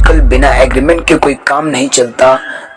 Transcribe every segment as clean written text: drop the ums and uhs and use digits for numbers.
आजकल बिना एग्रीमेंट के कोई काम नहीं चलता,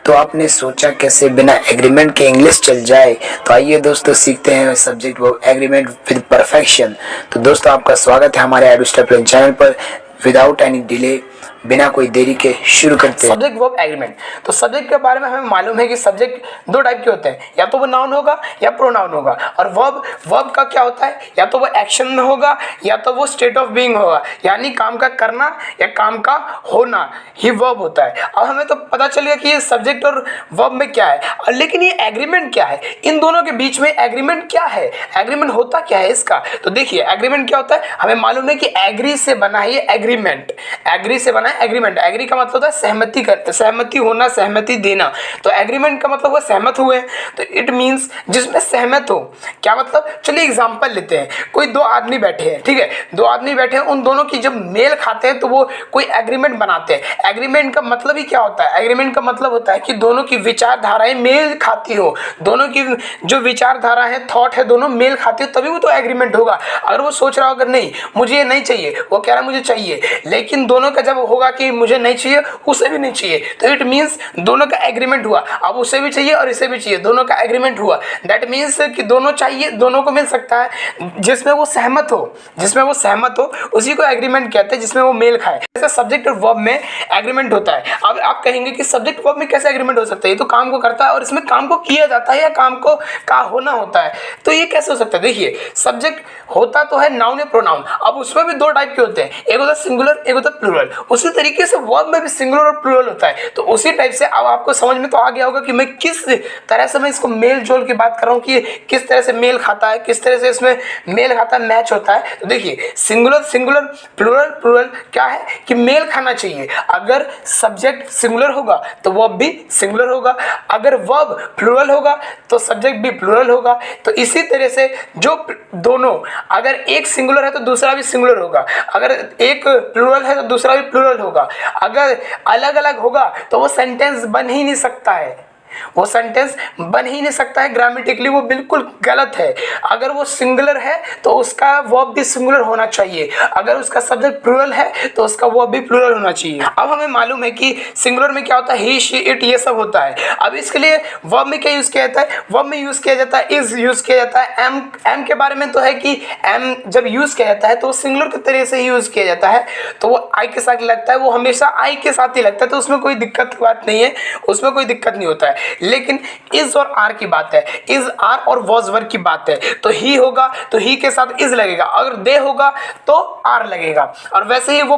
तो आपने सोचा कैसे बिना एग्रीमेंट के इंग्लिश चल जाए। तो आइए दोस्तों सीखते हैं subject verb agreement with perfection. तो दोस्तों आपका स्वागत है हमारे एडुस्टर प्लेन चैनल पर। विदाउट एनी डिले, बिना कोई देरी के शुरू करते हैं। Subject verb agreement. तो सब्जेक्ट के बारे में हमें मालूम है कि सब्जेक्ट दो टाइप के होते हैं, या तो वो नाउन होगा या प्रोनाउन होगा। और वर्ब का क्या होता है, या तो वो एक्शन में होगा या तो वो स्टेट ऑफ बीइंग होगा, यानी काम का करना या काम का होना ही वर्ब होता है। अब हमें तो पता चल गया कि ये सब्जेक्ट और वर्ब में क्या है, लेकिन ये एग्रीमेंट क्या है, इन दोनों के बीच में एग्रीमेंट क्या है, एग्रीमेंट होता क्या है इसका। तो देखिए एग्रीमेंट क्या होता है, हमें मालूम है कि एग्री से बना है ये एग्रीमेंट, एग्री से बना है एग्रीमेंट। एग्री का मतलब होता है सहमति करते, सहमति होना, सहमति देना। तो एग्रीमेंट का मतलब वो सहमत हुए, तो इट मींस जिसमें सहमत हो। क्या मतलब, चलिए एग्जांपल लेते हैं। कोई दो आदमी बैठे हैं, ठीक है, दो आदमी बैठे हैं, उन दोनों की जब मेल खाते हैं तो वो कोई एग्रीमेंट बनाते हैं। एग्रीमेंट का मतलब ही क्या होता है, एग्रीमेंट का मतलब होता है कि दोनों की विचारधाराएं मेल खाती हो, दोनों की जो विचारधारा है, थॉट है, दोनों मेल खाती हो, तभी वो तो एग्रीमेंट होगा। अगर वो सोच रहा हो अगर नहीं मुझे ये नहीं चाहिए, वो कह रहा है मुझे चाहिए, लेकिन दोनों का जब होगा कि मुझे नहीं चाहिए उसे भी नहीं चाहिए, तो इट मींस दोनों का एग्रीमेंट हुआ। अब उसे भी चाहिए और इसे भी चाहिए, दोनों का एग्रीमेंट हुआ। दैट मींस कि दोनों चाहिए, दोनों को मिल सकता है, जिसमें वो सहमत हो, जिसमें वो सहमत हो उसी को एग्रीमेंट कहते हैं, जिसमें वो मेल खाए। जैसे सब्जेक्ट और वर्ब में एग्रीमेंट होता है। अब आप कहेंगे कि सब्जेक्ट वर्ब में कैसे एग्रीमेंट हो सकता है, ये तो काम को करता है और इसमें काम को किया जाता है या काम को का होना होता है, तो ये कैसे हो सकता है। देखिए सब्जेक्ट होता तो है नाउन या प्रोनाउन, अब उसमें भी दो टाइप के होते हैं, एक होता है सिंगुलर, एक होता है प्लूरल। उसी तरीके से वर्ब में भी सिंगुलर और प्लूरल होता है। तो उसी टाइप से अब आपको समझ में तो आ गया होगा कि मैं किस तरह से मैं इसको मेल जोल की बात कर रहा हूँ कि किस तरह से मेल खाता है, किस तरह से इसमें मेल खाता है, मैच होता है। तो देखिए सिंगुलर सिंगुलर, प्लूरल प्लूरल, क्या है कि मेल खाना चाहिए। अगर सब्जेक्ट सिंगुलर होगा तो वर्ब भी सिंगुलर होगा, अगर वर्ब प्लूरल होगा तो सब्जेक्ट भी प्लूरल होगा। तो इसी तरह से जो दोनों, अगर एक सिंगुलर है तो दूसरा भी सिंगुलर होगा, अगर एक प्लूरल है तो दूसरा भी प्लूरल होगा। अगर अलग अलग होगा तो वो सेंटेंस बन ही नहीं सकता है, वो सेंटेंस बन ही नहीं सकता है, ग्रामेटिकली वो बिल्कुल गलत है। अगर वो सिंगुलर है तो उसका वर्ब भी सिंगुलर होना चाहिए, अगर उसका सब्जेक्ट प्लूरल है तो उसका वर्ब भी प्लूरल होना चाहिए। अब हमें मालूम है कि सिंगुलर में क्या होता है, ही शी इट, ये सब होता है। अब इसके लिए वर्ब में क्या यूज किया जाता है, वर्ब में यूज किया जाता है इज, यूज किया जाता है एम। एम के बारे में तो है कि एम जब यूज किया जाता है तो सिंगुलर के तरह से ही यूज किया जाता है, तो वो आई के साथ लगता है, वो हमेशा आई के साथ ही लगता है, तो उसमें कोई दिक्कत की बात नहीं है, उसमें कोई दिक्कत नहीं होता है। लेकिन इज और आर की बात है, इज आर और वॉज वर की बात है, तो ही होगा तो ही के साथ इज लगेगा, अगर दे होगा तो आर लगेगा। और वैसे ही वो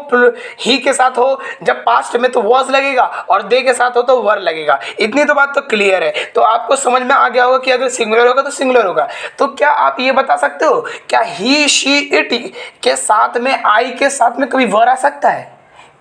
ही के साथ हो जब पास्ट में तो वॉज लगेगा, और दे के साथ हो तो वर लगेगा। इतनी तो बात तो क्लियर है, तो आपको समझ में आ गया होगा कि अगर सिंगुलर होगा तो सिंगुलर होगा। तो क्या आप ये बता सकते हो क्या ही शी इट के साथ में, आई के साथ में कभी वर आ सकता है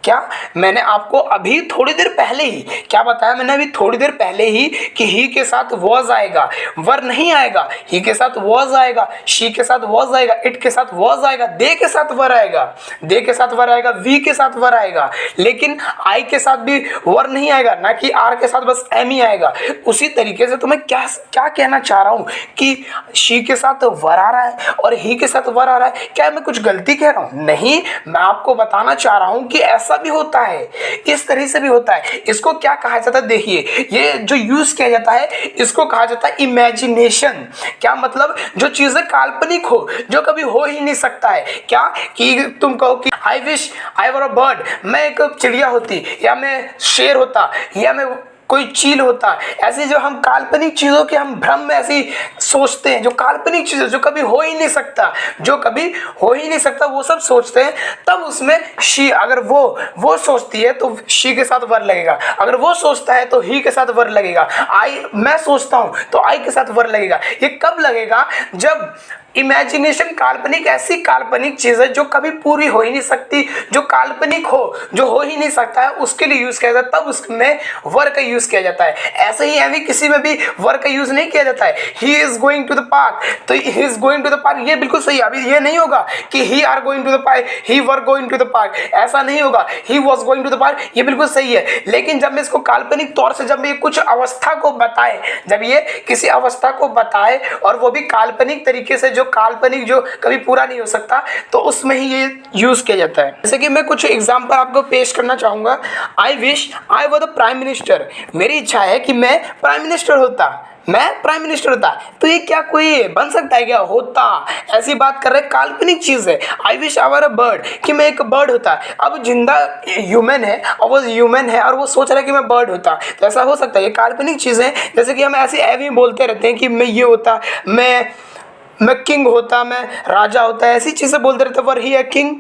क्या। मैंने आपको अभी थोड़ी देर पहले ही क्या बताया, मैंने अभी थोड़ी देर पहले ही कि ही के साथ वॉज आएगा, वर नहीं आएगा। ही के साथ वॉज आएगा, शी के साथ वॉज आएगा, इट के साथ वॉज आएगा, दे के साथ वर आएगा, दे के साथ वर आएगा, वी के साथ वर आएगा, लेकिन आई के साथ भी वर नहीं आएगा, ना कि आर के साथ बस एम ही आएगा। उसी तरीके से तो मैं क्या क्या कहना चाह रहा हूँ कि शी के साथ वर आ रहा है और ही के साथ वर आ रहा है, क्या मैं कुछ गलती कह रहा हूँ, नहीं, मैं आपको बताना चाह रहा हूँ कि ऐसा भी होता है, इस तरह से भी होता है। इसको क्या कहा जाता है, देखिए ये जो यूज किया जाता है इसको कहा जाता है इमेजिनेशन। क्या मतलब, जो चीजें काल्पनिक हो, जो कभी हो ही नहीं सकता है। क्या कि तुम कहो कि I wish I were a bird, मैं एक चिड़िया होती, या मैं शेर होता, या मैं कोई चील होता। ऐसी जो हम काल्पनिक चीजों के हम भ्रम में ऐसी सोचते हैं, जो काल्पनिक चीजें जो कभी हो ही नहीं सकता, जो कभी हो ही नहीं सकता, वो सब सोचते हैं, तब उसमें शी, अगर वो सोचती है तो शी के साथ वर लगेगा, अगर वो सोचता है तो ही के साथ वर लगेगा, आई मैं सोचता हूं तो आई के साथ वर लगेगा। ये कब लगेगा, जब इमेजिनेशन, काल्पनिक, ऐसी काल्पनिक चीज है जो कभी पूरी हो ही नहीं सकती, जो काल्पनिक हो, जो हो ही नहीं सकता है, उसके लिए यूज किया जाता है, तब उसमें वर का यूज किया जाता है। ऐसे ही अभी किसी में भी वर का यूज नहीं किया जाता है। He is going to the park, तो he is going to the park ये बिल्कुल सही है। अभी ये नहीं होगा कि he are going to the park, he were going to the park, ऐसा नहीं होगा। He was going to the park ये बिल्कुल सही है, लेकिन जब मैं इसको काल्पनिक तौर से, जब ये कुछ अवस्था को बताए, जब ये किसी अवस्था को बताए और वो भी काल्पनिक तरीके से, जो काल्पनिक, जो कभी पूरा नहीं हो सकता, तो उसमें ही ये यूज किया जाता है। जैसे कि मैं कुछ एग्जांपल आपको पेश करना चाहूंगा। I wish I were the prime minister. मेरी इच्छा है कि मैं प्राइम मिनिस्टर होता, मैं प्राइम मिनिस्टर होता। तो ये क्या कोई बन सकता है क्या? होता, ऐसी बात कर रहे, काल्पनिक चीज है। I wish I were a bird, कि मैं एक बर्ड होता। अब जिंदा ह्यूमन है और वो ह्यूमन है और वो सोच रहा है कि मैं बर्ड होता, तो ऐसा हो सकता है? ये काल्पनिक चीज है। जैसे कि हम ऐसे एवी बोलते रहते हैं कि मैं ये होता, मैं किंग होता, मैं राजा होता, ऐसी चीजें बोलते रहते। Were he a king?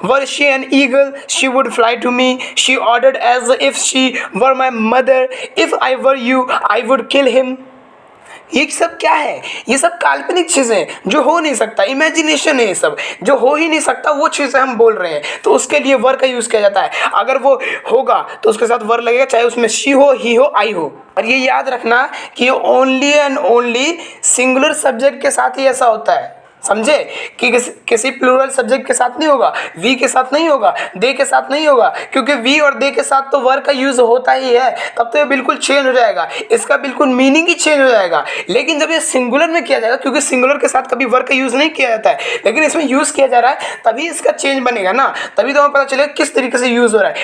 Were she an eagle? She would fly to me. She ordered as if she were my mother. If I were you, I would kill him. ये सब क्या है? ये सब काल्पनिक चीजें जो हो नहीं सकता, इमेजिनेशन है। ये सब जो हो ही नहीं सकता वो चीजें हम बोल रहे हैं, तो उसके लिए वर का यूज किया जाता है। अगर वो होगा तो उसके साथ वर लगेगा, चाहे उसमें शी हो, ही हो, आई हो। और ये याद रखना कि only and only singular subject के साथ ही ऐसा होता है, समझे? कि किसी प्लूरल सब्जेक्ट के साथ नहीं होगा, वी के साथ नहीं होगा, दे के साथ नहीं होगा, क्योंकि वी और दे के साथ तो वर्ब का यूज होता ही है। तब तो ये बिल्कुल चेंज हो जाएगा, इसका बिल्कुल मीनिंग ही चेंज हो जाएगा। लेकिन जब ये सिंगुलर में किया जाएगा, क्योंकि सिंगुलर के साथ कभी वर्ब का यूज नहीं किया जाता है, लेकिन इसमें यूज किया जा रहा है, तभी इसका चेंज बनेगा ना, तभी तो हमें पता चलेगा किस तरीके से यूज हो रहा है।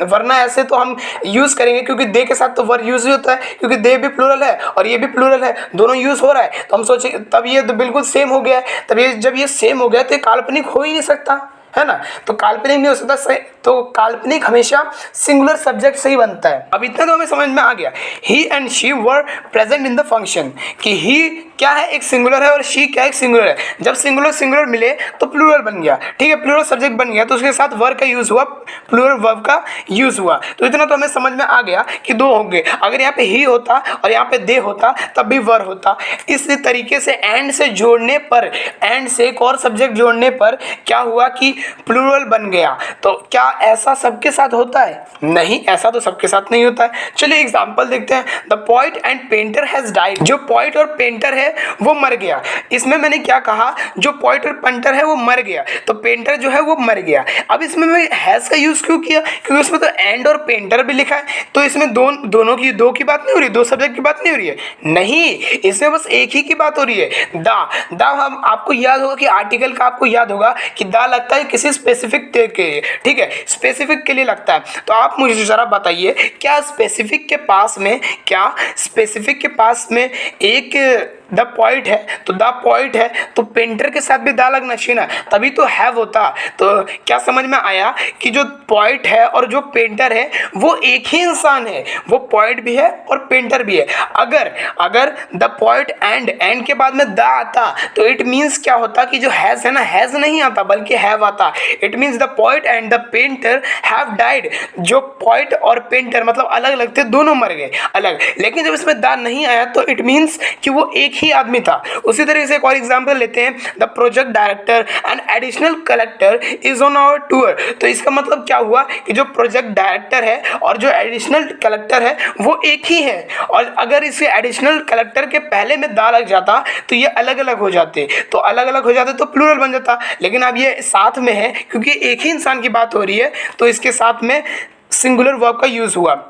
वरना ऐसे तो हम यूज करेंगे, क्योंकि दे के साथ तो वर्ब यूज ही होता है, क्योंकि दे भी प्लूरल है और ये भी प्लूरल है, दोनों यूज हो रहा है, तो हम सोचे तब ये तो बिल्कुल सेम हो गया है। तब ये जब ये सेम हो गया तो ये काल्पनिक हो ही नहीं सकता, है ना? तो काल्पनिक नहीं हो सकता, तो काल्पनिक हमेशा सिंगुलर सब्जेक्ट से ही बनता है। अब इतना तो हमें समझ में आ गया। He and she were present in the function, कि ही क्या है, एक सिंगुलर है, और शी क्या एक सिंगुलर है। जब सिंगुलर सिंगुलर मिले तो प्लूरल बन गया, ठीक है, प्लूरल सब्जेक्ट बन गया, तो उसके साथ वर्ब का यूज हुआ, प्लूरल वर्ब का यूज हुआ। तो इतना तो हमें समझ में आ गया कि दो होंगे। अगर यहाँ पे ही होता और यहाँ पे दे होता तब भी वर्ब होता। इस तरीके से एंड से जोड़ने पर, एंड से एक और सब्जेक्ट जोड़ने पर क्या हुआ कि प्लूरल बन गया। तो क्या ऐसा सबके साथ होता है? नहीं, ऐसा तो सबके साथ नहीं होता है। चलिए एग्जांपल देखते हैं। The poet and painter has died. जो पोएट और पेंटर है वो मर गया। इसमें मैंने क्या कहा? जो पोएट और पेंटर है वो मर गया, तो पेंटर जो है वो मर गया। अब इसमें मैं हैज का यूज क्यों किया? क्योंकि उसमें तो एंड और पेंटर भी लिखा है, तो इसमें दोनों की, दो की बात नहीं हो रही, दो सब्जेक्ट की बात नहीं हो रही है। नहीं, इसमें बस एक ही की बात हो रही है, द। हम आपको याद होगा कि आर्टिकल का आपको याद होगा कि द लगता है किसी स्पेसिफिक के, ठीक है, स्पेसिफिक के लिए लगता है। तो आप मुझे जरा बताइए, क्या स्पेसिफिक के पास में एक द पॉइंट है, तो द पॉइंट है, तो पेंटर के साथ भी दा लगना चाहिए ना, तभी तो हैव होता। तो क्या समझ में आया कि जो पॉइंट है और जो पेंटर है वो एक ही इंसान है, वो पॉइंट भी है और पेंटर भी है। अगर द पॉइंट एंड के बाद में द आता तो इट मीन्स क्या होता कि जो हैज है ना, हैज नहीं आता बल्कि हैव आता। It means the point and the painter have died. जो पॉइंट और पेंटर मतलब अलग अलग थे, दोनों मर गए अलग। लेकिन जब इसमें द नहीं आया तो इट मीन्स कि वो एक ही आदमी था। उसी तरीके से एक और एग्जांपल लेते हैं। The project director and additional collector is on our tour. तो इसका मतलब क्या हुआ कि जो प्रोजेक्ट डायरेक्टर है और जो एडिशनल कलेक्टर है वो एक ही है। और अगर इसे एडिशनल कलेक्टर के पहले में दा लग जाता तो ये अलग अलग हो जाते, तो प्लूरल बन जाता। लेकिन अब ये साथ में है क्योंकि एक ही इंसान की बात हो रही है, तो इसके साथ में सिंगुलर वर्ब का यूज हुआ।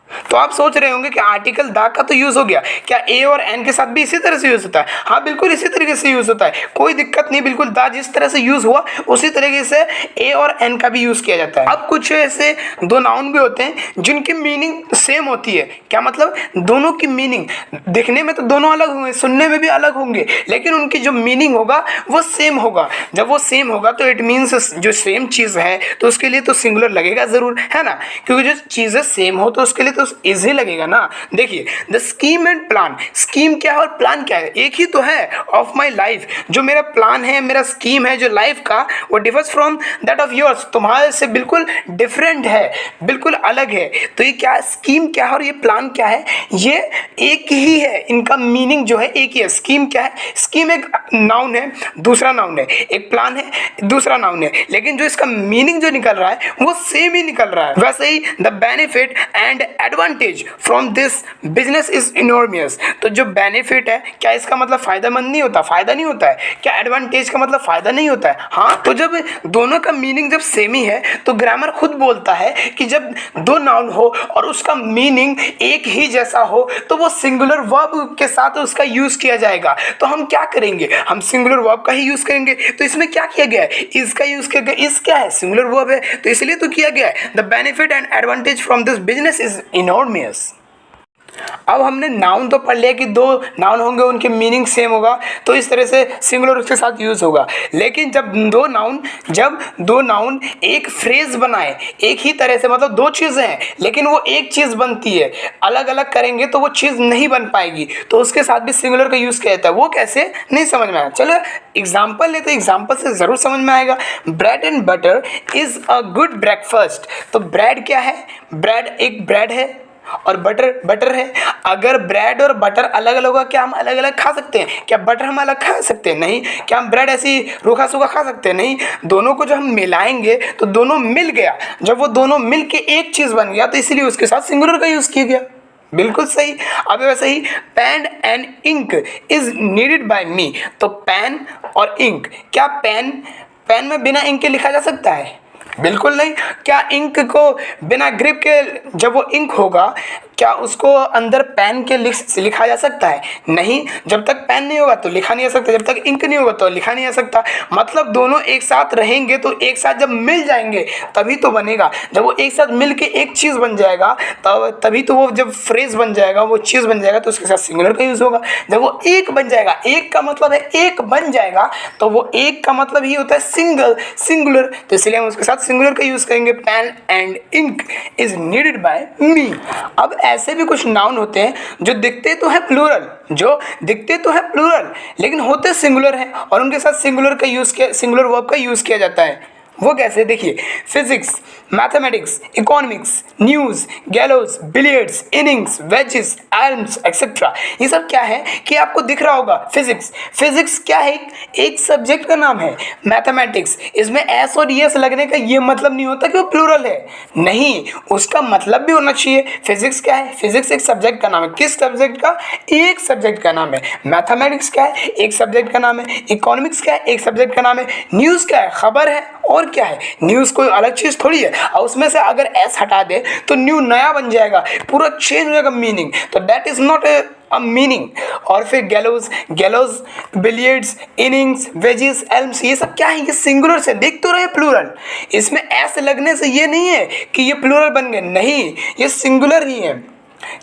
तो आप सोच रहे होंगे कि आर्टिकल दा का तो यूज हो गया, क्या ए और एन के साथ भी इसी तरह से यूज होता है? हाँ, बिल्कुल इसी तरीके से यूज होता है, कोई दिक्कत नहीं। बिल्कुल दा जिस तरह से यूज हुआ उसी तरीके से ए और एन का भी यूज किया जाता है। अब कुछ ऐसे दो नाउन भी होते हैं जिनकी मीनिंग सेम होती है। क्या मतलब? दोनों की मीनिंग दिखने में तो दोनों अलग होंगे, सुनने में भी अलग होंगे, लेकिन उनकी जो मीनिंग होगा वो सेम होगा। जब वो सेम होगा तो इट मीन्स जो सेम चीज है तो उसके लिए तो सिंगुलर लगेगा जरूर, है ना? क्योंकि जो चीजें सेम हो तो उसके लिए तो इजी लगेगा ना। देखिए, the scheme and plan. Scheme क्या है और प्लान क्या है? एक ही तो है, ऑफ माई लाइफ। जो मेरा प्लान है, मेरा स्कीम है जो लाइफ का, वो differs from that of yours. तुम्हारे से बिल्कुल डिफरेंट है, बिल्कुल अलग है। तो ये क्या स्कीम क्या है और ये प्लान क्या है? ये एक ही है, इनका मीनिंग जो है एक ही है। स्कीम क्या है? स्कीम एक नाउन है, दूसरा नाउन है। एक प्लान है, दूसरा नाउन है, लेकिन जो इसका मीनिंग जो निकल रहा है वो सेम ही निकल रहा है। वैसे ही the benefit and advantage from this business is enormous. तो जो बेनिफिट है, क्या इसका मतलब फायदेमंद नहीं होता, फायदा नहीं होता है क्या? एडवांटेज का मतलब फायदा नहीं होता है? हाँ, तो जब दोनों का मीनिंग जब सेम ही है तो ग्रामर खुद बोलता है कि जब दो नाउन हो और उसका मीनिंग एक ही जैसा हो तो वो सिंगुलर वर्ब के साथ उसका यूज किया जाएगा। तो हम क्या करेंगे, हम सिंगुलर वर्ब का ही यूज करेंगे। तो इसमें क्या किया गया है, इसका यूज किया गया। इस क्या है, सिंगुलर वर्ब है, तो इसलिए तो किया गया है the benefit and advantage from this business is enormous. अब हमने नाउन तो पढ़ लिया कि दो नाउन होंगे उनके मीनिंग सेम होगा, तो इस तरह से सिंगुलर उसके साथ यूज होगा। लेकिन जब दो नाउन एक फ्रेज बनाए एक ही तरह से, मतलब दो चीज़ें हैं लेकिन वो एक चीज़ बनती है, अलग अलग करेंगे तो वो चीज़ नहीं बन पाएगी, तो उसके साथ भी सिंगुलर का यूज़ किया जाता है। वो कैसे, नहीं समझ में आया? चलो एग्जाम्पल ले, तो एग्जाम्पल से ज़रूर समझ में आएगा। Bread and butter is a good breakfast. तो ब्रेड क्या है, ब्रेड एक ब्रेड है और बटर है। अगर ब्रेड और बटर अलग अलग होगा, क्या हम अलग अलग खा सकते हैं? क्या बटर हम अलग खा सकते हैं? नहीं। क्या हम ब्रेड ऐसी रूखा सूखा खा सकते हैं? नहीं। दोनों को जब हम मिलाएंगे तो दोनों मिल गया, जब वो दोनों मिल के एक चीज़ बन गया तो इसलिए उसके साथ सिंगुलर का यूज़ किया गया। बिल्कुल सही। अब वैसे ही pen and ink is needed by me. तो पेन और इंक, क्या पेन में बिना इंक के लिखा जा सकता है? बिल्कुल नहीं। क्या इंक को बिना ग्रिप के, जब वो इंक होगा क्या उसको अंदर पेन के लिखा जा सकता है? नहीं। जब तक पेन नहीं होगा तो लिखा नहीं आ सकता, जब तक इंक नहीं होगा तो लिखा नहीं आ सकता। मतलब दोनों एक साथ रहेंगे तो एक साथ जब मिल जाएंगे तभी तो बनेगा। जब वो एक साथ मिल के एक चीज़ बन जाएगा तभी तो वो जब फ्रेज बन जाएगा, वो चीज़ बन जाएगा तो उसके साथ सिंगुलर का यूज़ होगा। जब वो एक बन जाएगा, एक का मतलब है एक बन जाएगा, तो वो एक का मतलब ही होता है सिंगुलर, तो इसलिए हम उसके साथ सिंगुलर का यूज़ करेंगे। Pen and ink is needed by me. अब ऐसे भी कुछ नाउन होते हैं जो दिखते तो है प्लूरल, लेकिन होते सिंगुलर हैं और उनके साथ सिंगुलर वर्ब का यूज़ किया जाता है। वो कैसे, देखिए, physics, mathematics, economics, news, gallows, billiards, innings, wages, elms etcetera. ये सब क्या है कि आपको दिख रहा होगा। फिजिक्स क्या है, एक सब्जेक्ट का नाम है। मैथमेटिक्स, इसमें एस और यस लगने का ये मतलब नहीं होता कि वो प्लूरल है, नहीं, उसका मतलब भी होना चाहिए। फिजिक्स क्या है, फिजिक्स एक सब्जेक्ट का नाम है। किस सब्जेक्ट का, एक सब्जेक्ट का नाम है। मैथमेटिक्स क्या है, एक सब्जेक्ट का नाम है। इकोनॉमिक्स क्या है, एक सब्जेक्ट का नाम है। न्यूज़ क्या है, खबर है। और क्या है, न्यूज़ कोई अलग चीज़ थोड़ी है। और उसमें से अगर एस हटा दे तो न्यू नया बन जाएगा, पूरा चेंज हो जाएगा मीनिंग, तो that is not a meaning. और फिर गैलोज, बिलियर्ड्स, इनिंग्स, वेजेस, एल्म्स, ये सब क्या है, ये सिंगुलर से दिख तो रहे प्लूरल। इसमें एस लगने से ये नहीं है कि ये प्लूरल बन गए, नहीं, ये सिंगुलर ही है।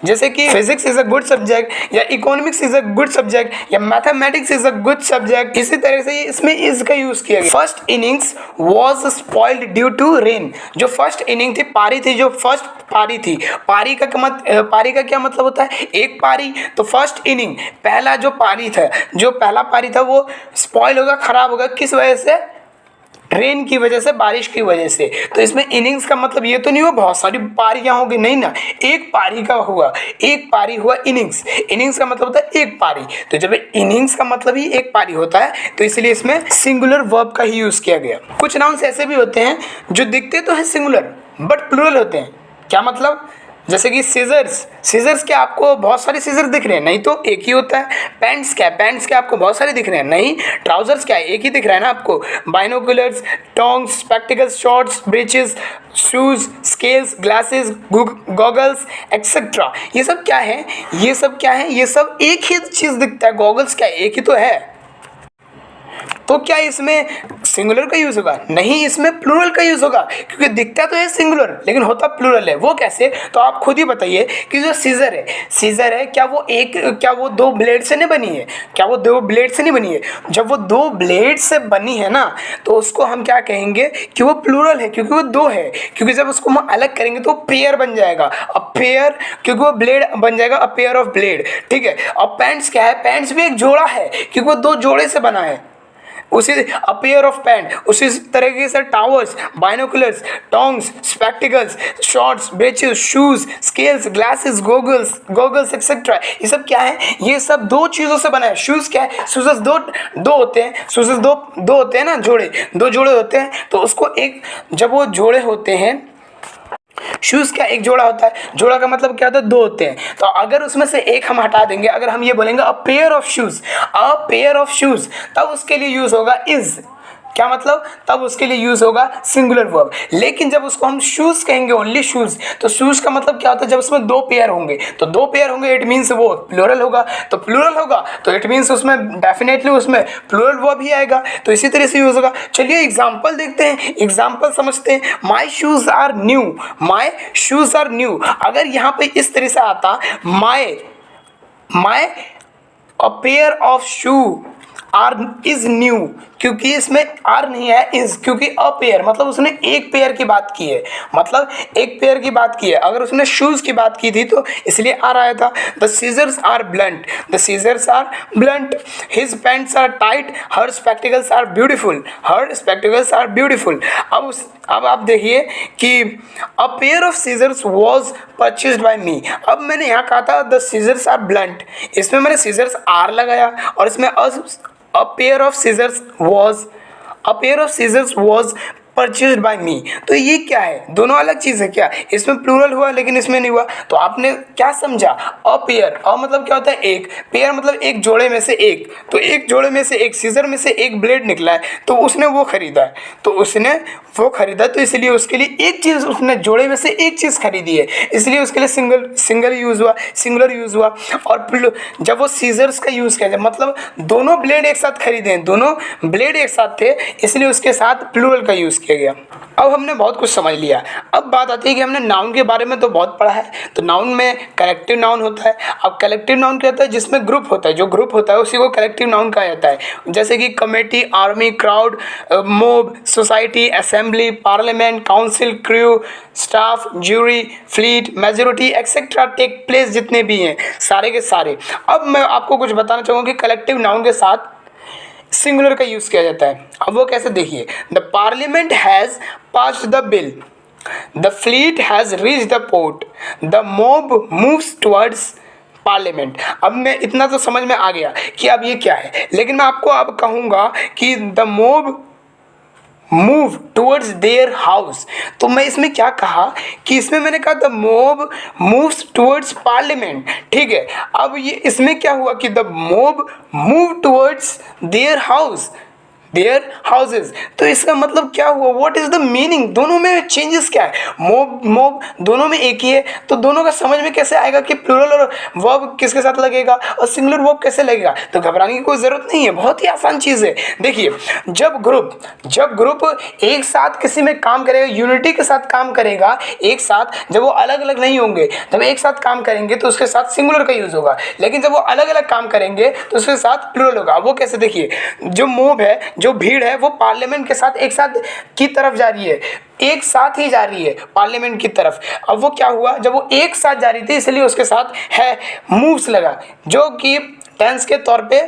जैसे कि physics is a good subject, या economics is a good subject, या mathematics is a good subject. इसी तरह से इसमें इज का यूज किया गया। First innings was spoiled due to rain. जो फर्स्ट इनिंग थी, पारी थी, जो फर्स्ट पारी थी, पारी का क्या मतलब होता है, एक पारी। तो फर्स्ट इनिंग, पहला जो पहला पारी था वो स्पॉइल होगा, खराब होगा, किस वजह से, रेन की वजह से, बारिश की वजह से। तो इसमें इनिंग्स का मतलब ये तो नहीं हुआ बहुत सारी पारियां होगी, नहीं ना, एक पारी का हुआ, एक पारी हुआ इनिंग्स का मतलब होता है एक पारी। तो जब इनिंग्स का मतलब ही एक पारी होता है तो इसलिए इसमें सिंगुलर वर्ब का ही यूज किया गया। कुछ नाउन्स ऐसे भी होते हैं जो दिखते तो है सिंगुलर बट प्लूरल होते हैं। क्या मतलब, जैसे कि सीजर्स क्या आपको बहुत सारे सीजर दिख रहे हैं, नहीं तो एक ही होता है। पैंट्स क्या आपको बहुत सारे दिख रहे हैं, नहीं, ट्राउजर्स क्या है, एक ही दिख रहा है ना आपको। Binoculars, tongs, spectacles, shorts, breaches, shoes, scales, glasses, goggles etcetera. ये सब क्या है, ये सब एक ही चीज़ दिखता है। गॉगल्स क्या है, एक ही तो है। तो क्या इसमें सिंगुलर का यूज होगा, नहीं, इसमें प्लूरल का यूज होगा, क्योंकि दिखता तो है सिंगुलर लेकिन होता प्लूरल है। वो कैसे, तो आप खुद ही बताइए कि जो सीजर है क्या वो दो ब्लेड से नहीं बनी है, क्या वो दो ब्लेड से नहीं बनी है। जब वो दो ब्लेड से बनी है ना तो उसको हम क्या कहेंगे कि वो प्लूरल है, क्योंकि वो दो है, क्योंकि जब उसको हम अलग करेंगे तो पेयर बन जाएगा। अब पेयर, क्योंकि वो ब्लेड बन जाएगा, अ पेयर ऑफ ब्लेड, ठीक है। अब पैंट्स क्या है, पैंट्स भी एक जोड़ा है क्योंकि वो दो जोड़े से बना है, उसी अ पेयर ऑफ पैंट। उसी तरीके से trousers, binoculars, tongs, spectacles, shorts, breeches, shoes, scales, glasses, goggles etcetera. ये सब क्या है, ये सब दो चीज़ों से बना है। शूज़ क्या है, शूज़ दो होते हैं, शूज़ दो होते हैं ना, दो जोड़े होते हैं। तो उसको एक, जब वो जोड़े होते हैं शूज़ क्या एक जोड़ा होता है, जोड़ा का मतलब क्या होता है, दो होते हैं। तो अगर उसमें से एक हम हटा देंगे, अगर हम ये बोलेंगे अ पेयर ऑफ शूज़, तब उसके लिए यूज़ होगा इज़। क्या मतलब, तब उसके लिए यूज होगा सिंगुलर वर्ब। लेकिन जब उसको हम शूज कहेंगे, ओनली शूज, तो शूज का मतलब क्या होता है, जब उसमें दो पेयर होंगे, तो दो पेयर होंगे इट मीन्स वो प्लूरल होगा, तो प्लूरल होगा तो इट मीन्स उसमें डेफिनेटली उसमें प्लूरल वर्ब ही आएगा। तो इसी तरह से यूज होगा। चलिए एग्जाम्पल देखते हैं, एग्जाम्पल समझते हैं। माई शूज आर न्यू, अगर यहाँ पे इस तरह से आता my a pair of shoe are is new, क्योंकि इसमें आर नहीं है, इज, क्योंकि अ पेयर मतलब उसने एक पेयर की बात की है, मतलब एक पेयर की बात की है। अगर उसने शूज की बात की थी तो इसलिए आर आया था। The scissors are blunt, his pants are tight, her spectacles are beautiful. अब आप देखिए कि a pair of scissors was purchased by me. अब मैंने यहाँ कहा था द सीजर्स आर ब्लंट, इसमें मैंने सीजर्स आर लगाया और इसमें a pair of scissors was purchased by me. तो ये क्या है, दोनों अलग चीज़ है क्या, इसमें प्लूरल हुआ लेकिन इसमें नहीं हुआ। तो आपने क्या समझा, अ पेयर, अ मतलब क्या होता है एक, पेयर मतलब एक जोड़े में से एक, तो एक जोड़े में से एक, सीजर में से एक ब्लेड निकला है तो उसने वो खरीदा है, तो इसलिए उसके लिए एक चीज़, उसने जोड़े में से एक चीज़ खरीदी है, इसलिए उसके लिए सिंगुलर यूज़ हुआ। और जब वो सीजर्स का यूज़ किया जाए, मतलब दोनों ब्लेड एक साथ खरीदे हैं, दोनों ब्लेड एक साथ थे, इसलिए उसके साथ प्लूरल का यूज़ किया गया। अब हमने बहुत कुछ समझ लिया। अब बात आती है कि हमने नाउन के बारे में तो बहुत पढ़ा है। तो नाउन में कलेक्टिव नाउन होता है। अब कलेक्टिव नाउन क्या होता है, जिसमें ग्रुप होता है, जो ग्रुप होता है उसी को कलेक्टिव नाउन कहा जाता है। जैसे कि committee, army, crowd, mob, society, assembly, parliament, council, crew, staff, jury, fleet, majority etcetera take place, जितने भी हैं सारे के सारे। अब मैं आपको कुछ बताना चाहूँगा कि कलेक्टिव नाउन के साथ सिंगुलर का यूज़ किया जाता है। अब वो कैसे, देखिए, the parliament has passed the bill, the fleet has reached the port, the mob moves towards parliament. अब मैं इतना तो समझ में आ गया कि अब ये क्या है, लेकिन मैं आपको अब कहूँगा कि the mob move towards their house. तो मैं इसमें क्या कहा कि इसमें मैंने कहा the mob moves towards parliament, ठीक है। अब ये इसमें क्या हुआ कि the mob move towards their houses. तो इसका मतलब क्या हुआ, व्हाट इज द मीनिंग, दोनों में चेंजेस क्या है, मॉब दोनों में एक ही है, तो दोनों का समझ में कैसे आएगा कि प्लूरल और वर्ब किसके साथ लगेगा और सिंगुलर वर्ब कैसे लगेगा। तो घबराने की कोई ज़रूरत नहीं है, बहुत ही आसान चीज़ है। देखिए, जब ग्रुप एक साथ किसी में काम करेगा, यूनिटी के साथ काम करेगा एक साथ, जब वो अलग अलग नहीं होंगे, जब एक साथ काम करेंगे तो उसके साथ सिंगुलर का यूज़ होगा। लेकिन जब वो अलग अलग काम करेंगे तो उसके साथ प्लूरल होगा। वो कैसे, देखिए, जो मॉब है, जो भीड़ है, वो पार्लियामेंट के साथ एक साथ की तरफ जा रही है, एक साथ ही जा रही है पार्लियामेंट की तरफ। अब वो क्या हुआ, जब वो एक साथ जा रही थी इसलिए उसके साथ है मूव्स लगा, जो कि टेंस के तौर पे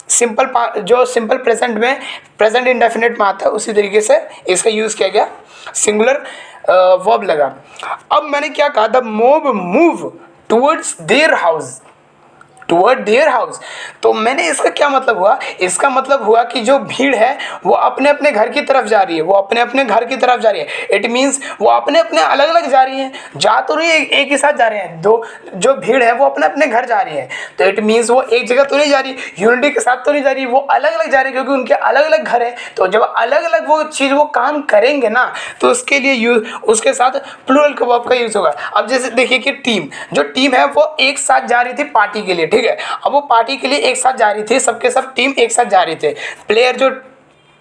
सिंपल प्रेजेंट में, प्रेजेंट इंडेफिनिट में आता है, उसी तरीके से इसका यूज़ किया गया, सिंगुलर वर्ब लगा। अब मैंने क्या कहा, the mob move towards their house, तो मैंने इसका क्या मतलब हुआ, इसका मतलब हुआ कि जो भीड़ है वो अपने अपने घर की तरफ जा रही है, इट मीन्स वो अपने अपने अलग अलग जा रही है, जा तो नहीं एक ही साथ जा रहे हैं, दो जो भीड़ है वो अपने अपने घर जा रही है, तो इट मीन्स वो एक जगह तो नहीं जा रही, यूनिटी के साथ तो नहीं जा रही, वो अलग अलग जा रही है, क्योंकि उनके अलग अलग घर है। तो जब अलग अलग वो चीज़ वो काम करेंगे ना, तो उसके लिए उसके साथ प्लूरल का वर्ब का यूज़ होगा। अब जैसे देखिए कि टीम है वो एक साथ जा रही थी पार्टी के लिए, ठीक है। अब वो पार्टी के लिए एक साथ जा रही थी, सबके सब टीम एक साथ जा रहे थे। प्लेयर जो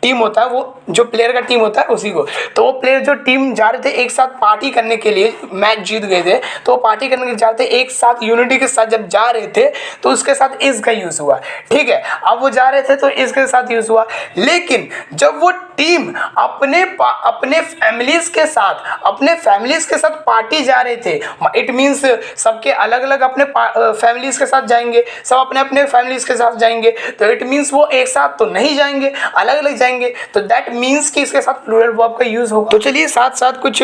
टीम होता है, वो जो प्लेयर का टीम होता है उसी को, तो वो प्लेयर जो टीम जा रहे थे एक साथ पार्टी करने के लिए, मैच जीत गए थे तो वो पार्टी करने के लिए जा रहे थे एक साथ, यूनिटी के साथ जब जा रहे थे तो उसके साथ इज का यूज़ हुआ, ठीक है। अब वो जा रहे थे तो इसके साथ यूज़ हुआ। लेकिन जब वो टीम अपने फैमिलीज के साथ पार्टी जा रहे थे, इट मीन्स सबके अलग अलग अपने फैमिलीज के साथ जाएंगे, सब अपने अपने फैमिलीज के साथ जाएंगे, तो इट मीन्स वो एक साथ तो नहीं जाएंगे, अलग अलग जाएंगे। जाएंगे, तो दैट मीन्स कि इसके साथ प्लूरल वर्ब का यूज होगा। तो चलिए साथ साथ कुछ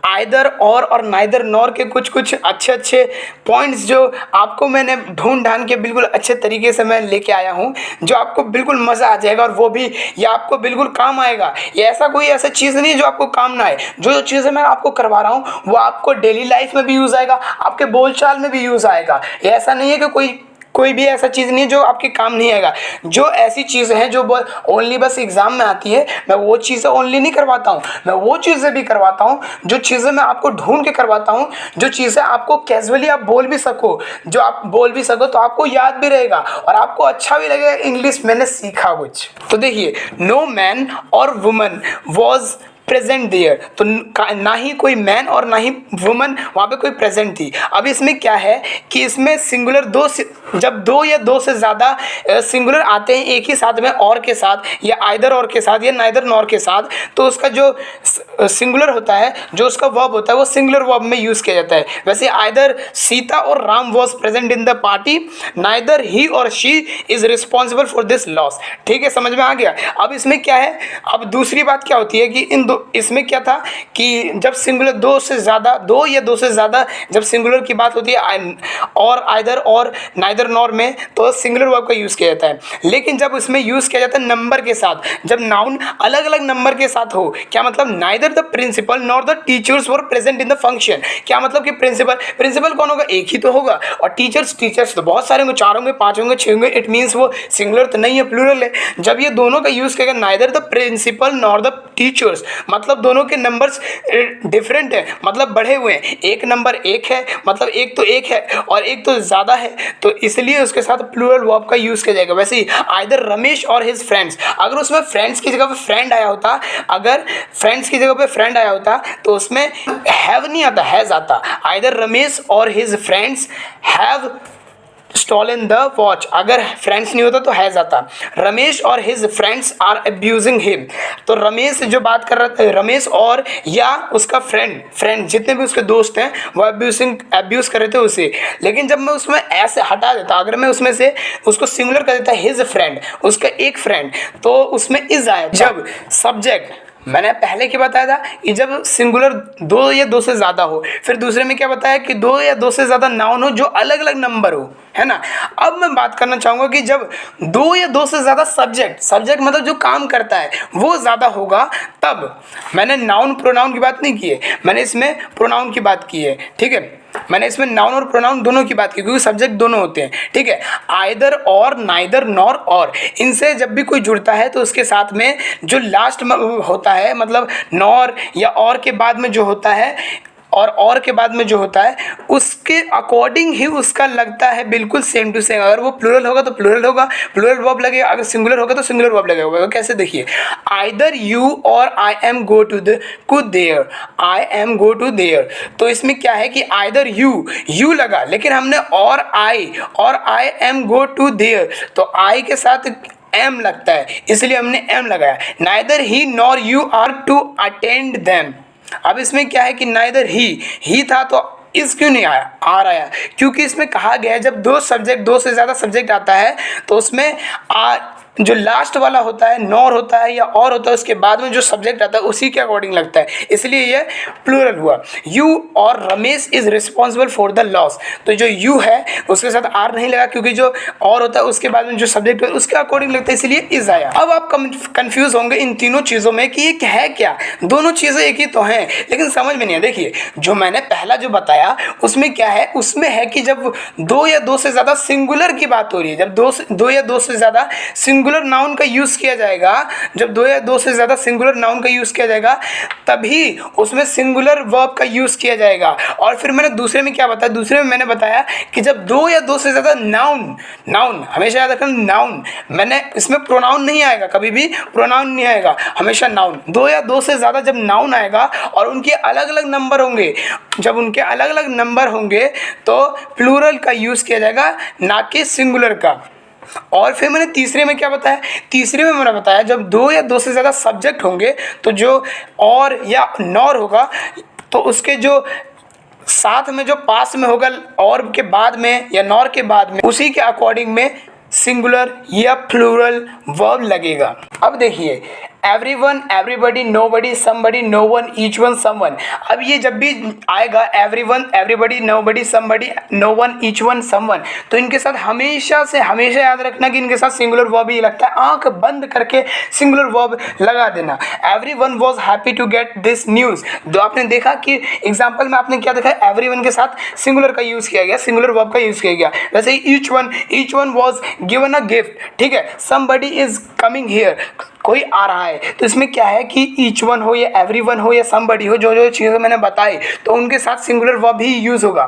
आइदर और नाइदर नॉर के कुछ अच्छे पॉइंट्स जो आपको मैंने ढूंढ ढांढ के बिल्कुल अच्छे तरीके से मैं लेके आया हूँ, जो आपको बिल्कुल मजा आ जाएगा, और वो भी ये आपको बिल्कुल काम आएगा। ये ऐसा चीज़ नहीं है जो आपको काम ना आए। जो चीज़ें मैं आपको करवा रहा हूँ वो आपको डेली लाइफ में भी यूज़ आएगा, आपके बोलचाल में भी यूज़ आएगा। ये ऐसा नहीं है कि कोई भी ऐसा चीज़ नहीं है जो आपके काम नहीं आएगा। जो ऐसी चीज़ें हैं जो ओनली बस एग्जाम में आती है, मैं वो चीज़ें ओनली नहीं करवाता हूँ, मैं वो चीज़ें भी करवाता हूँ जो चीज़ें मैं आपको ढूंढ के करवाता हूँ, जो चीज़ें आपको कैजुअली आप बोल भी सको, जो आप बोल भी सको तो आपको याद भी रहेगा और आपको अच्छा भी लगेगा। इंग्लिश मैंने सीखा कुछ। तो देखिए, नो मैन और वुमन वॉज प्रेजेंट देयर, तो ना ही कोई मैन और ना ही वुमन वहाँ पे कोई प्रेजेंट थी। अब इसमें क्या है कि इसमें सिंगुलर जब दो या दो से ज़्यादा सिंगुलर आते हैं एक ही साथ में और के साथ, या आइदर और के साथ, या नाइदर नॉर के साथ, तो उसका जो सिंगुलर होता है, जो उसका वर्ब होता है, वो सिंगुलर वर्ब में यूज़ किया जाता है। वैसे आइदर सीता और Ram was present in the party, neither he और she is responsible for this loss. ठीक है, समझ में आ गया। अब इसमें क्या है, अब दूसरी बात क्या होती है कि इसमें क्या था कि जब सिंगुलर दो या दो से ज़्यादा जब सिंगुलर की बात होती है और आइदर और नाइदर नॉर में, तो सिंगुलर वर्ब का यूज़ किया जाता है। लेकिन जब इसमें यूज़ किया जाता है नंबर के साथ, जब नाउन अलग अलग नंबर के साथ हो, क्या मतलब neither the principal nor the teachers were present in the function. क्या मतलब कि प्रिंसिपल कौन होगा, एक ही तो होगा, और टीचर्स तो बहुत सारे होंगे, 4 होंगे, 5 होंगे, 6 होंगे। इट मीन्स वो सिंगुलर तो नहीं है, प्लूरल है। जब ये दोनों का यूज़ करेगा, neither the principal nor the teachers, मतलब दोनों के नंबर्स डिफरेंट है, मतलब बढ़े हुए हैं। एक नंबर एक है, मतलब एक तो एक है और एक तो ज़्यादा है, तो इसलिए उसके साथ प्लूरल वर्ब का यूज़ किया जाएगा। वैसे ही आइदर रमेश और हिज फ्रेंड्स, अगर उसमें फ्रेंड्स की जगह पे फ्रेंड आया होता, तो उसमें हैव नहीं आता, हैज आता। आइदर रमेश और his friends have stolen the watch, अगर फ्रेंड्स नहीं होता तो हैज आता। रमेश और his friends are abusing him, तो रमेश जो बात कर रहा था, रमेश और या उसका फ्रेंड जितने भी उसके दोस्त हैं वो अब्यूज कर रहे थे उसे। लेकिन जब मैं उसमें ऐसे हटा देता, अगर मैं उसमें से उसको सिंगुलर कर देता हिज फ्रेंड, उसका एक फ्रेंड, तो उसमें इज आया। जब सब्जेक्ट मैंने पहले क्या बताया था कि जब सिंगुलर दो या दो से ज़्यादा हो, फिर दूसरे में क्या बताया कि दो या दो से ज़्यादा नाउन हो जो अलग अलग नंबर हो, है ना। अब मैं बात करना चाहूँगा कि जब दो या दो से ज़्यादा सब्जेक्ट मतलब जो काम करता है वो ज़्यादा होगा, तब मैंने नाउन प्रोनाउन की बात नहीं की है, मैंने इसमें प्रोनाउन की बात की है। ठीक है, मैंने इसमें नाउन और प्रोनाउन दोनों की बात की, क्योंकि सब्जेक्ट दोनों होते हैं। ठीक है, आइदर और, नाइदर नॉर और, इनसे जब भी कोई जुड़ता है तो उसके साथ में जो लास्ट में होता है, मतलब नॉर या और के बाद में जो होता है, और के बाद में जो होता है, उसके अकॉर्डिंग ही उसका लगता है बिल्कुल सेम टू सेम। अगर वो प्लूरल होगा तो प्लूरल होगा, प्लूरल वर्ब लगेगा, अगर सिंगुलर होगा तो सिंगुलर वर्ब लगेगा। कैसे, देखिए, आइदर यू और I am go to there, I am go to there, तो इसमें क्या है कि आइदर यू लगा, लेकिन हमने और I am go to there, तो आई के साथ एम लगता है, इसलिए हमने एम लगाया। Neither he nor you are to attend them, अब इसमें क्या है कि नाइदर ही था तो इस क्यों नहीं आया, आर आया, क्योंकि इसमें कहा गया है जब दो से ज़्यादा सब्जेक्ट आता है तो उसमें जो लास्ट वाला होता है नॉर होता है या और होता है, उसके बाद में जो सब्जेक्ट आता है उसी के अकॉर्डिंग लगता है, इसलिए ये प्लूरल हुआ। यू और Ramesh is responsible for the loss, तो जो यू है उसके साथ आर नहीं लगा, क्योंकि जो और होता है उसके बाद में जो सब्जेक्ट है उसके अकॉर्डिंग लगता है, इसलिए इज आया। अब आप कंफ्यूज होंगे इन तीनों चीज़ों में कि ये है क्या, दोनों चीज़ें एक ही तो हैं, लेकिन समझ में नहीं है। देखिए, जो मैंने पहला जो बताया उसमें क्या है, उसमें है कि जब दो या दो से ज़्यादा सिंगुलर की बात हो रही है, जब दो या दो से ज़्यादा सिंगुलर नाउन का यूज़ किया जाएगा, जब दो या दो से ज़्यादा सिंगुलर नाउन का यूज़ किया जाएगा तभी उसमें सिंगुलर वर्ब का यूज़ किया जाएगा। और फिर मैंने दूसरे में क्या बताया, दूसरे में मैंने बताया कि जब दो या दो से ज़्यादा नाउन हमेशा याद रखना, नाउन, मैंने इसमें प्रोनाउन नहीं आएगा, कभी भी प्रोनाउन नहीं आएगा, हमेशा नाउन। दो या दो से ज़्यादा जब नाउन आएगा और उनके अलग अलग नंबर होंगे, जब उनके अलग अलग नंबर होंगे तो प्लूरल का यूज़ किया जाएगा, ना कि सिंगुलर का। और फिर मैंने तीसरे में क्या बताया, तीसरे में मैंने बताया जब दो या दो से ज़्यादा सब्जेक्ट होंगे तो जो और या नॉर होगा तो उसके जो साथ में जो पास में होगा और के बाद में या नॉर के बाद में, उसी के अकॉर्डिंग में सिंगुलर या प्लूरल वर्ब लगेगा। अब देखिए, everyone, everybody, nobody, somebody, no one, each one, someone. अब ये जब भी आएगा everyone, everybody, nobody, somebody, no one, each one, someone, तो इनके साथ हमेशा से हमेशा याद रखना कि इनके साथ सिंगुलर वर्ब ही लगता है। आंख बंद करके सिंगुलर वर्ब लगा देना। Everyone was happy to get this news. तो आपने देखा कि एग्जांपल में आपने क्या देखा, एवरीवन के साथ सिंगुलर का यूज़ किया गया, सिंगुलर वर्ब का यूज़ किया गया। वैसे ही each one was given a gift, ठीक है। समबडी इज कमिंग हियर, कोई आ रहा है। तो इसमें क्या है कि ईच वन हो या एवरीवन हो या समबडी हो, जो जो चीज़ें मैंने बताई, तो उनके साथ सिंगुलर वर्ब ही यूज़ होगा।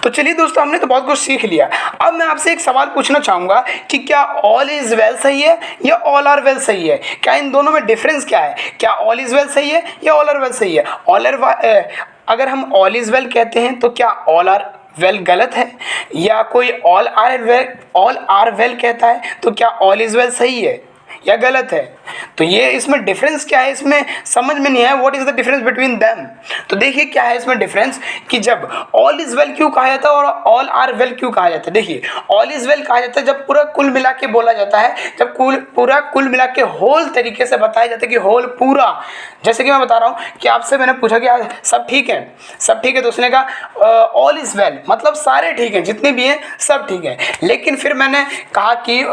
तो चलिए दोस्तों, हमने तो बहुत कुछ सीख लिया। अब मैं आपसे एक सवाल पूछना चाहूँगा कि क्या ऑल इज़ वेल सही है या ऑल आर वेल सही है? क्या इन दोनों में डिफरेंस क्या है? क्या ऑल इज़ वेल सही है या ऑल आर वेल सही है? अगर हम ऑल इज़ वेल कहते हैं तो क्या ऑल आर वेल गलत है? या कोई ऑल आर वेल कहता है तो क्या ऑल इज़ वेल सही है या गलत है? तो ये इसमें डिफरेंस क्या है, इसमें समझ में नहीं आया। What is the difference between them? तो देखिए क्या है इसमें डिफरेंस कि जब ऑल इज वेल क्यों कहा जाता है और ऑल आर वेल क्यों कहा जाता है। देखिए, ऑल इज वेल कहा जाता है जब पूरा कुल मिला के बोला जाता है, जब पूरा कुल मिला के होल तरीके से बताया जाता है कि होल पूरा। जैसे कि मैं बता रहा हूँ कि आपसे मैंने पूछा कि सब ठीक है, सब ठीक है, तो उसने कहा ऑल इज वेल, मतलब सारे ठीक हैं, जितने भी हैं सब ठीक है। लेकिन फिर मैंने कहा कि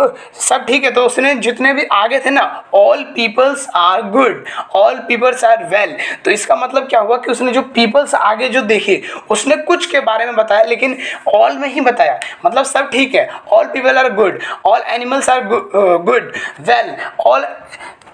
सब ठीक है, तो उसने जितने भी आगे थे ना, all peoples are good, all peoples are well, तो इसका मतलब क्या हुआ कि उसने जो पीपल्स आगे जो देखे उसने कुछ के बारे में बताया, लेकिन ऑल में ही बताया, मतलब सब ठीक है। All people are good, all animals are good, well, all.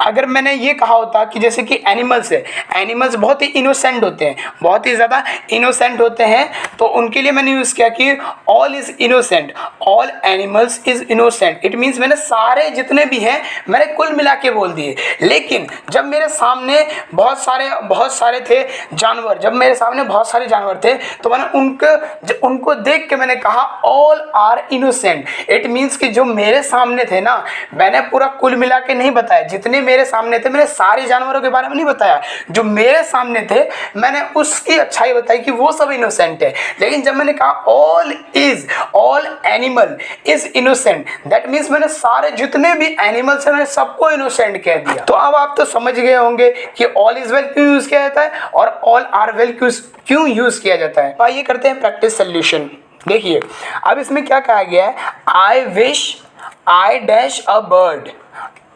अगर मैंने ये कहा होता कि जैसे कि एनिमल्स है, एनिमल्स बहुत ही इनोसेंट होते हैं, बहुत ही ज़्यादा इनोसेंट होते हैं, तो उनके लिए मैंने यूज़ किया कि all is innocent, all animals is innocent. It means मैंने सारे जितने भी हैं मैंने कुल मिला के बोल दिए। लेकिन जब मेरे सामने बहुत सारे थे जानवर, जब मेरे सामने बहुत सारे जानवर थे, तो मैंने उनको देख के मैंने कहा all are innocent. It means कि जो मेरे सामने थे ना, मैंने पूरा कुल मिला के नहीं बताया, जितने मेरे सामने थे मैंने सारे जानवरों के बारे में नहीं बताया, जो मेरे सामने थे मैंने उसकी अच्छाई बताई कि वो सब इनोसेंट है। लेकिन जब मैंने कहा all animal is innocent, that means मैंने सारे जितने भी एनिमल्स हैं मैंने सबको इनोसेंट कह दिया। तो अब आप तो समझ गए होंगे कि ऑल इज वेल क्यों यूज किया जाता है और ऑल आर वेल क्यों यूज किया जाता है। आइए करते हैं प्रैक्टिस सोल्यूशन। देखिए अब इसमें क्या कहा गया है, I wish I dash a bird,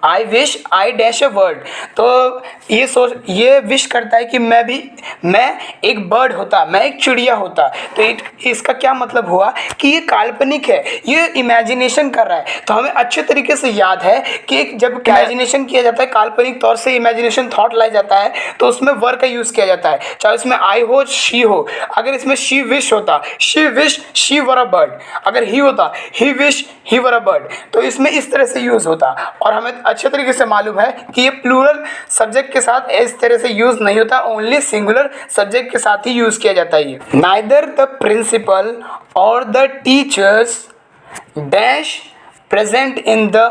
I wish I dash a word. तो ये विश करता है कि मैं एक बर्ड होता, मैं एक चिड़िया होता। तो इसका क्या मतलब हुआ कि ये काल्पनिक है, ये इमेजिनेशन कर रहा है। तो हमें अच्छे तरीके से याद है कि जब इमेजिनेशन किया जाता है, काल्पनिक तौर से इमेजिनेशन थॉट लाया जाता है, तो उसमें वर का यूज़ किया जाता है, चाहे उसमें आई हो शी हो। अगर इसमें शी विश होता, she wish she were a bird, अगर ही होता ही wish he were a bird, तो इसमें इस तरह से यूज़ होता। और हमें अच्छे तरीके से मालूम है कि ये प्लूरल सब्जेक्ट के साथ इस तरह से यूज नहीं होता, ओनली सिंगुलर सब्जेक्ट के साथ ही यूज किया जाता है। नाइदर द प्रिंसिपल और the teachers dash present in the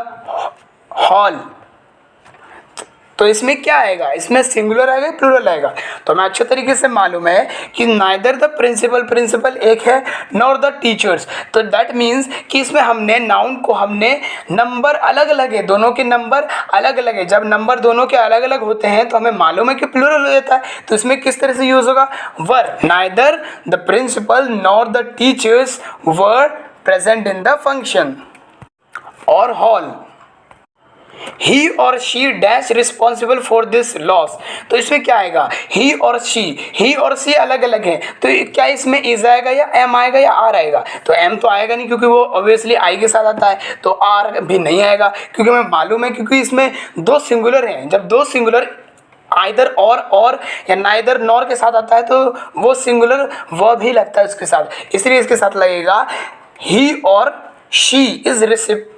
hall. तो इसमें क्या आएगा, इसमें सिंगुलर आएगा प्लूरल आएगा। तो हमें अच्छे तरीके से मालूम है कि नाइदर द प्रिंसिपल एक है, नॉर द टीचर्स। तो दैट मीन्स कि इसमें हमने नाउन को हमने नंबर अलग अलग है, दोनों के नंबर अलग अलग है। जब नंबर दोनों के अलग अलग होते हैं तो हमें मालूम है कि प्लूरल हो जाता है। तो इसमें किस तरह से यूज होगा, were, neither the principal nor the teachers were present in the function. और हॉल, ही और she dash responsible for this loss. तो इसमें क्या आएगा, ही और सी अलग अलग है, तो क्या इसमें इज आएगा या एम आएगा या आर आएगा? तो एम तो आएगा नहीं क्योंकि वो ऑब्वियसली आई के साथ आता है, तो आर भी नहीं आएगा क्योंकि हमें मालूम है क्योंकि इसमें दो सिंगुलर हैं। जब दो सिंगुलर आइदर और या नाइदर नॉर के साथ आता है तो वो सिंगुलर वर्ब ही लगता है उसके साथ, इसलिए इसके साथ लगेगा ही और she is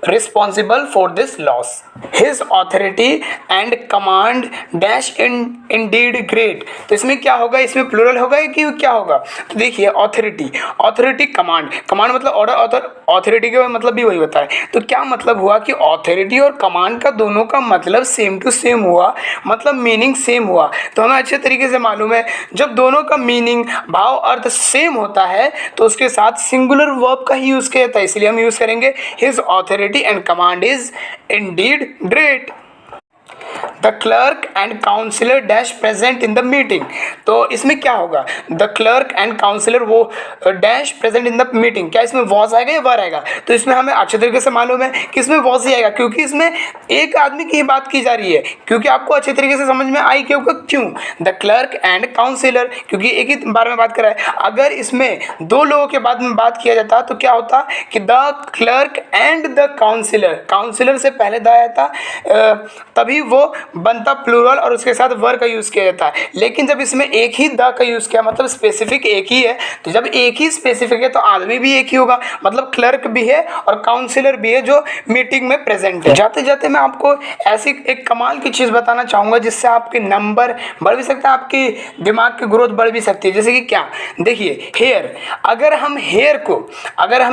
responsible for this loss. His authority and command dash indeed great. तो इसमें क्या होगा, इसमें प्लूरल होगा कि क्या होगा? तो देखिए ऑथोरिटी कमांड मतलब ऑर्डर, ऑथोरिटी का मतलब भी वही होता है। तो क्या मतलब हुआ कि ऑथोरिटी और कमांड का दोनों का मतलब सेम टू सेम हुआ, मतलब मीनिंग सेम हुआ। तो हमें अच्छे तरीके से मालूम है जब दोनों का मीनिंग भाव अर्थ सेम होता है तो उसके साथ सिंगुलर वर्ब का ही यूज किया जाता है, इसलिए हम यूज करेंगे his authority and command is indeed great. The clerk and councillor dash present in the meeting. तो इसमें क्या होगा, द क्लर्क एंड काउंसिलर वो dash present in the meeting, क्या इसमें वॉज आएगा या वर आएगा? तो इसमें हमें अच्छे तरीके से मालूम है कि इसमें वॉज ही आएगा, क्योंकि इसमें एक आदमी की ही बात की जा रही है। क्योंकि आपको अच्छे तरीके से समझ में आई क्यों द क्लर्क एंड काउंसिलर, क्योंकि एक ही बारे में बात कर रहा है। अगर इसमें दो लोगों के बाद में बात किया जाता तो क्या होता कि the clerk and the councillor, councillor से पहले द आया था, तभी वो बनता प्लूरल और उसके साथ वर का यूज़ किया जाता है। लेकिन जब इसमें एक ही द का यूज़ किया, मतलब स्पेसिफिक एक ही है, तो जब एक ही स्पेसिफिक है तो आदमी भी एक ही होगा, मतलब क्लर्क भी है और काउंसिलर भी है जो मीटिंग में प्रेजेंट है। जाते जाते मैं आपको ऐसी एक कमाल की चीज़ बताना चाहूँगा जिससे आपके नंबर बढ़ भी सकता है, आपकी दिमाग की ग्रोथ बढ़ भी सकती है। जैसे कि क्या, देखिए हेयर, अगर हम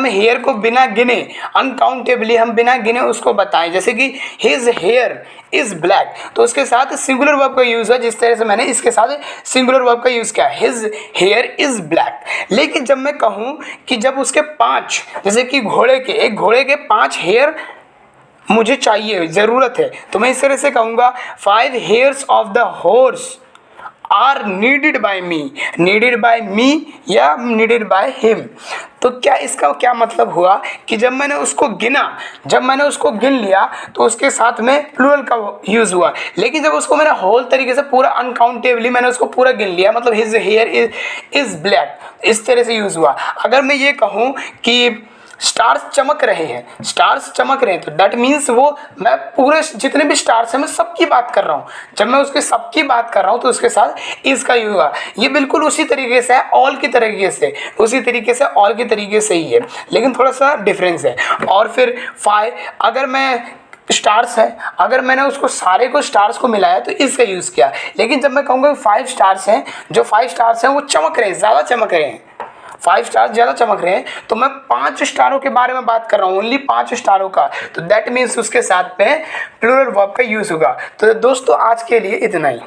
हेयर को बिना गिने, अनकाउंटेबली हम बिना गिने उसको बताएं, जैसे कि हिज हेयर इज ब्लैक, तो उसके साथ सिंगुलर वर्ब का यूज है। जिस तरह से मैंने इसके साथ सिंगुलर वर्ब का यूज किया, हिज हेयर इज ब्लैक। लेकिन जब मैं कहूँ कि जब उसके 5, जैसे कि एक घोड़े के 5 हेयर मुझे चाहिए, ज़रूरत है, तो मैं इस तरह से कहूँगा 5 hairs of the horse are needed by me या नीडेड बाय हिम। तो क्या इसका क्या मतलब हुआ कि जब मैंने उसको गिन लिया तो उसके साथ में प्लूरल का यूज़ हुआ। लेकिन जब उसको मैंने होल तरीके से पूरा अनकाउंटेबली मैंने उसको पूरा गिन लिया, मतलब हिज हेयर इज ब्लैक, इस तरह से यूज़ हुआ। अगर मैं ये कहूँ कि स्टार्स चमक रहे हैं, तो दैट मीन्स वो, मैं पूरे जितने भी स्टार्स हैं मैं सबकी बात कर रहा हूँ। जब मैं उसके सबकी बात कर रहा हूँ तो उसके साथ इसका यूज हुआ। ये बिल्कुल उसी तरीके से है, ऑल की तरीके से ही है, लेकिन थोड़ा सा डिफरेंस है। और फिर 5, अगर मैं स्टार्स है, अगर मैंने उसको सारे को स्टार्स को मिलाया तो इसका यूज़ किया। लेकिन जब मैं कहूँगा 5 स्टार्स हैं, जो 5 स्टार्स हैं वो चमक रहे हैं, ज़्यादा चमक रहे हैं, 5 स्टार्स ज़्यादा चमक रहे हैं, तो मैं 5 स्टारों के बारे में बात कर रहा हूँ, ओनली 5 स्टारों का, तो दैट मीन्स उसके साथ में प्लूरल वर्ब का यूज़ होगा। तो दोस्तों आज के लिए इतना ही।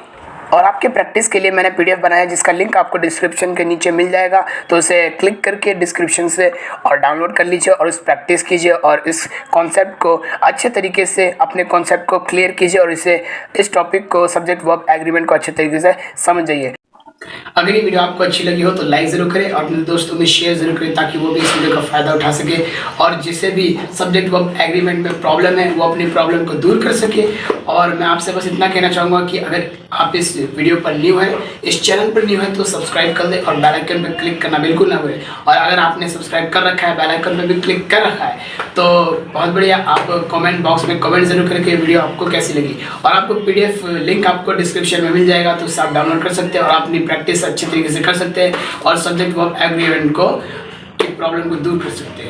और आपके प्रैक्टिस के लिए मैंने पीडीएफ बनाया जिसका लिंक आपको डिस्क्रिप्शन के नीचे मिल जाएगा, तो उसे क्लिक करके डिस्क्रिप्शन से और डाउनलोड कर लीजिए और उस प्रैक्टिस कीजिए और इस कॉन्सेप्ट को अच्छे तरीके से, अपने कॉन्सेप्ट को क्लियर कीजिए और इस टॉपिक को, सब्जेक्ट वर्ब एग्रीमेंट को अच्छे तरीके से समझ जाइए। अगर ये वीडियो आपको अच्छी लगी हो तो लाइक ज़रूर करें और अपने दोस्तों में शेयर ज़रूर करें ताकि वो भी इस वीडियो का फ़ायदा उठा सके और जिसे भी सब्जेक्ट वर्ब एग्रीमेंट में प्रॉब्लम है वो अपनी प्रॉब्लम को दूर कर सके। और मैं आपसे बस इतना कहना चाहूँगा कि अगर आप इस वीडियो पर न्यू है, इस चैनल पर न्यू है, तो सब्सक्राइब कर दें और बेल आइकन पर क्लिक करना बिल्कुल ना भूलें। और अगर आपने सब्सक्राइब कर रखा है, बेल आइकन पर भी क्लिक कर रखा है, तो बहुत बढ़िया। आप कमेंट बॉक्स में कमेंट जरूर करके वीडियो आपको कैसी लगी, और आपको पीडीएफ लिंक आपको डिस्क्रिप्शन में मिल जाएगा, तो उससे आप डाउनलोड कर सकते हैं और अपनी प्रैक्टिस अच्छी तरीके से कर सकते हैं और सब्जेक्ट वर्ब एग्रीमेंट को प्रॉब्लम को दूर कर सकते हैं।